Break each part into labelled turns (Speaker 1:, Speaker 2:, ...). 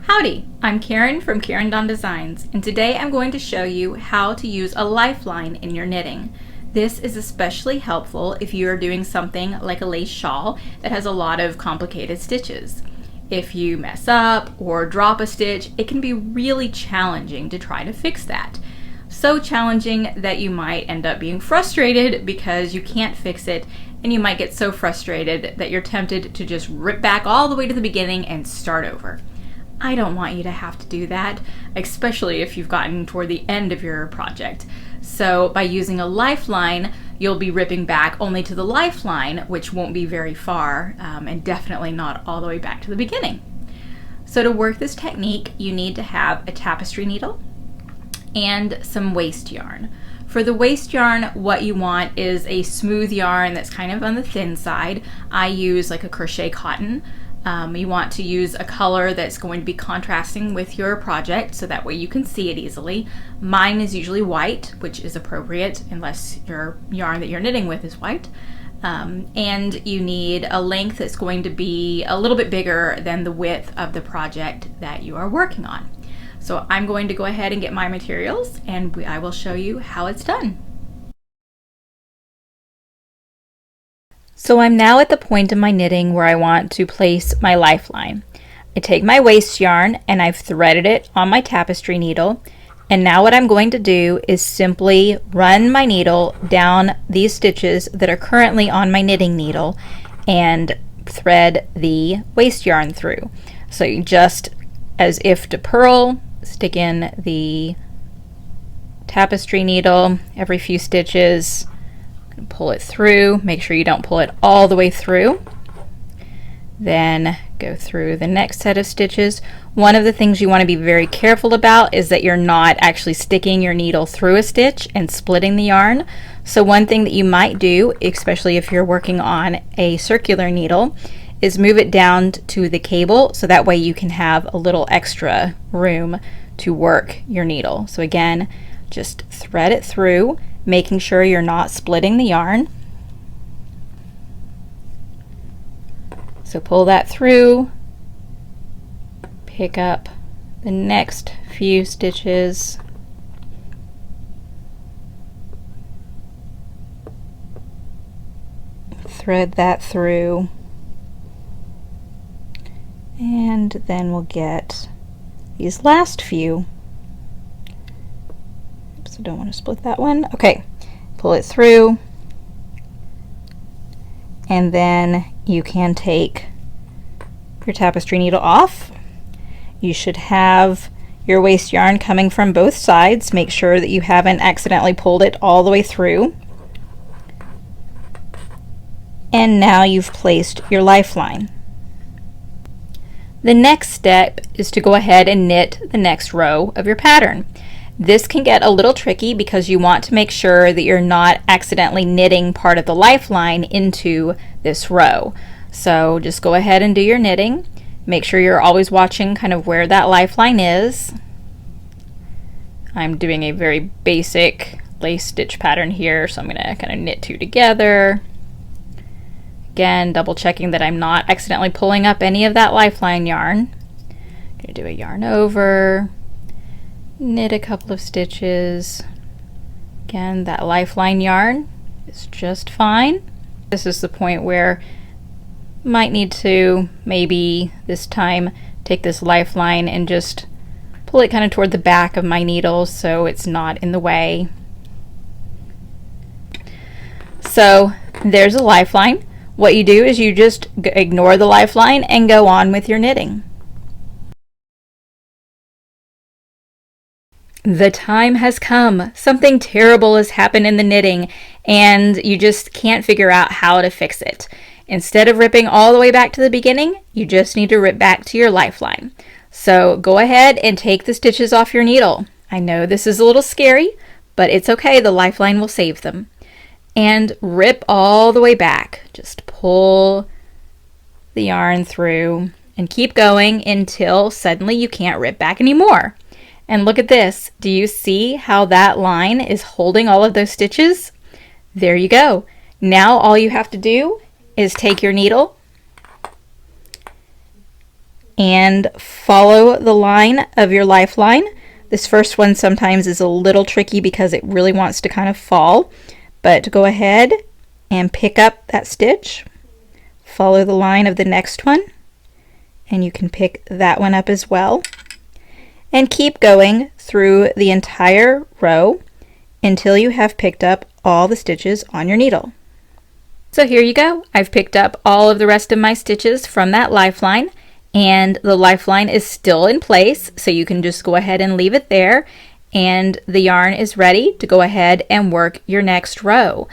Speaker 1: Howdy, I'm Karen from Karen Dawn Designs, and today I'm going to show you how to use a lifeline in your knitting. This is especially helpful if you are doing something like a lace shawl that has a lot of complicated stitches. If you mess up or drop a stitch, it can be really challenging to try to fix that. So challenging that you might end up being frustrated because you can't fix it, and you might get so frustrated that you're tempted to just rip back all the way to the beginning and start over. I don't want you to have to do that, especially if you've gotten toward the end of your project. So by using a lifeline, you'll be ripping back only to the lifeline, which won't be very far, and definitely not all the way back to the beginning. So to work this technique, you need to have a tapestry needle and some waste yarn. For the waste yarn, what you want is a smooth yarn that's kind of on the thin side. I use like a crochet cotton. You want to use a color that's going to be contrasting with your project so that way you can see it easily. Mine is usually white, which is appropriate unless your yarn that you're knitting with is white. And you need a length that's going to be a little bit bigger than the width of the project that you are working on. So I'm going to go ahead and get my materials, and I will show you how it's done. So I'm now at the point in my knitting where I want to place my lifeline. I take my waste yarn and I've threaded it on my tapestry needle, and now what I'm going to do is simply run my needle down these stitches that are currently on my knitting needle and thread the waste yarn through. So you just, as if to purl, stick in the tapestry needle every few stitches. Pull it through, make sure you don't pull it all the way through. Then go through the next set of stitches. One of the things you want to be very careful about is that you're not actually sticking your needle through a stitch and splitting the yarn. So one thing that you might do, especially if you're working on a circular needle, is move it down to the cable so that way you can have a little extra room to work your needle. So again, just thread it through, making sure you're not splitting the yarn. So pull that through, pick up the next few stitches, thread that through, and then we'll get these last few. So don't want to split that one. Okay, pull it through, and then you can take your tapestry needle off. You should have your waste yarn coming from both sides. Make sure that you haven't accidentally pulled it all the way through. And now you've placed your lifeline. The next step is to go ahead and knit the next row of your pattern. This can get a little tricky because you want to make sure that you're not accidentally knitting part of the lifeline into this row. So just go ahead and do your knitting. Make sure you're always watching kind of where that lifeline is. I'm doing a very basic lace stitch pattern here, so I'm going to kind of knit two together. Again, double checking that I'm not accidentally pulling up any of that lifeline yarn. I'm going to do a yarn over, knit a couple of stitches. Again, that lifeline yarn is just fine. This is the point where you might need to maybe this time take this lifeline and just pull it kind of toward the back of my needle so it's not in the way. So there's a lifeline. What you do is you just ignore the lifeline and go on with your knitting. The time has come. Something terrible has happened in the knitting, and you just can't figure out how to fix it. Instead of ripping all the way back to the beginning, you just need to rip back to your lifeline. So go ahead and take the stitches off your needle. I know this is a little scary, but it's okay. The lifeline will save them. And rip all the way back. Just pull the yarn through and keep going until suddenly you can't rip back anymore. And look at this. Do you see how that line is holding all of those stitches? There you go. Now all you have to do is take your needle and follow the line of your lifeline. This first one sometimes is a little tricky because it really wants to kind of fall, but go ahead and pick up that stitch, follow the line of the next one, and you can pick that one up as well, and keep going through the entire row until you have picked up all the stitches on your needle. So here you go. I've picked up all of the rest of my stitches from that lifeline, and the lifeline is still in place, so you can just go ahead and leave it there, and the yarn is ready to go ahead and work your next row.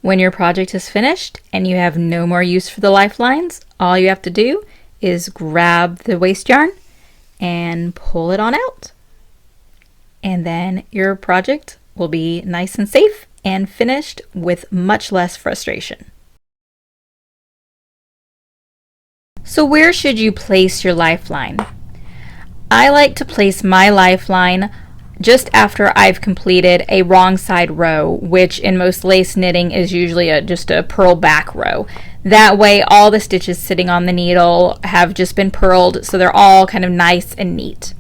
Speaker 1: When your project is finished and you have no more use for the lifelines, all you have to do is grab the waste yarn and pull it on out. And then your project will be nice and safe and finished with much less frustration. So where should you place your lifeline? I like to place my lifeline just after I've completed a wrong side row, which in most lace knitting is usually just a purl back row. That way all the stitches sitting on the needle have just been purled, so they're all kind of nice and neat.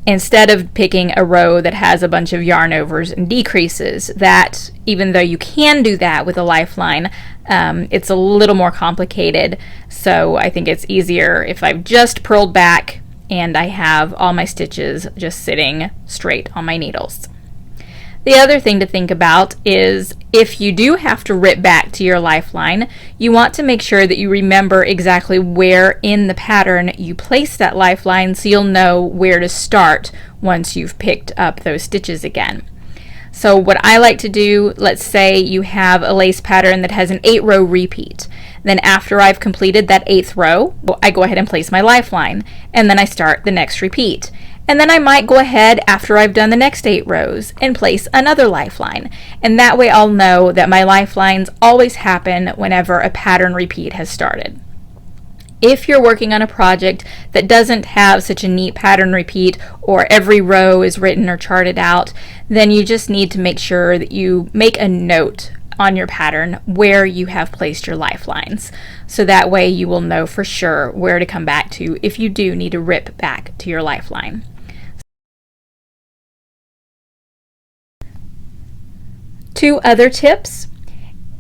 Speaker 1: Instead of picking a row that has a bunch of yarn overs and decreases, that even though you can do that with a lifeline, it's a little more complicated. So I think it's easier if I've just purled back and I have all my stitches just sitting straight on my needles. The other thing to think about is if you do have to rip back to your lifeline, you want to make sure that you remember exactly where in the pattern you place that lifeline so you'll know where to start once you've picked up those stitches again. So what I like to do, let's say you have a lace pattern that has an 8-row repeat. Then after I've completed that 8th row, I go ahead and place my lifeline, and then I start the next repeat. And then I might go ahead after I've done the next 8 rows and place another lifeline. And that way I'll know that my lifelines always happen whenever a pattern repeat has started. If you're working on a project that doesn't have such a neat pattern repeat, or every row is written or charted out, then you just need to make sure that you make a note on your pattern where you have placed your lifelines. So that way you will know for sure where to come back to if you do need to rip back to your lifeline. Two other tips.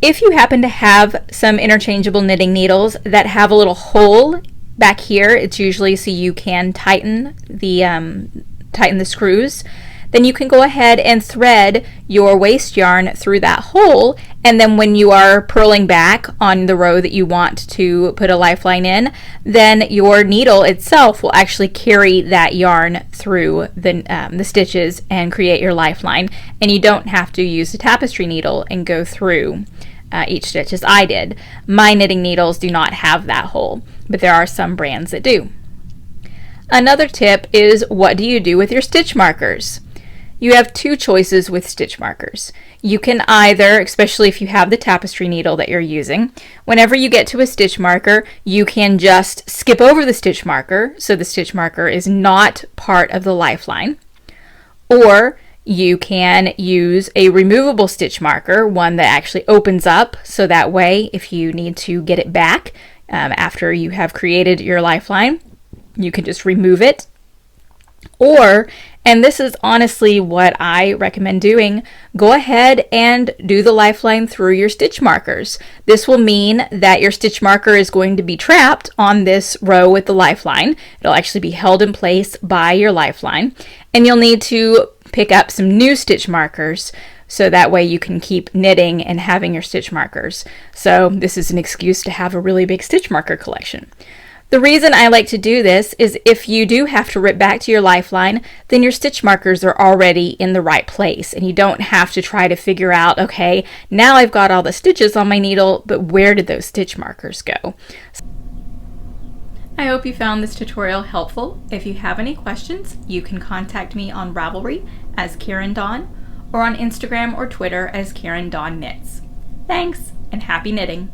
Speaker 1: If you happen to have some interchangeable knitting needles that have a little hole back here, it's usually so you can tighten the screws, then you can go ahead and thread your waste yarn through that hole, and then when you are purling back on the row that you want to put a lifeline in, then your needle itself will actually carry that yarn through the stitches and create your lifeline, and you don't have to use a tapestry needle and go through each stitch as I did. My knitting needles do not have that hole, but there are some brands that do. Another tip is, what do you do with your stitch markers? You have two choices with stitch markers. You can either, especially if you have the tapestry needle that you're using, whenever you get to a stitch marker, you can just skip over the stitch marker, so the stitch marker is not part of the lifeline. Or you can use a removable stitch marker, one that actually opens up, so that way if you need to get it back after you have created your lifeline, you can just remove it. Or, and this is honestly what I recommend doing, go ahead and do the lifeline through your stitch markers. This will mean that your stitch marker is going to be trapped on this row with the lifeline. It'll actually be held in place by your lifeline, and you'll need to pick up some new stitch markers so that way you can keep knitting and having your stitch markers. So this is an excuse to have a really big stitch marker collection. The reason I like to do this is if you do have to rip back to your lifeline, then your stitch markers are already in the right place and you don't have to try to figure out, okay, now I've got all the stitches on my needle, but where did those stitch markers go? I hope you found this tutorial helpful. If you have any questions, you can contact me on Ravelry as Karen Dawn or on Instagram or Twitter as Karen Dawn Knits. Thanks and happy knitting!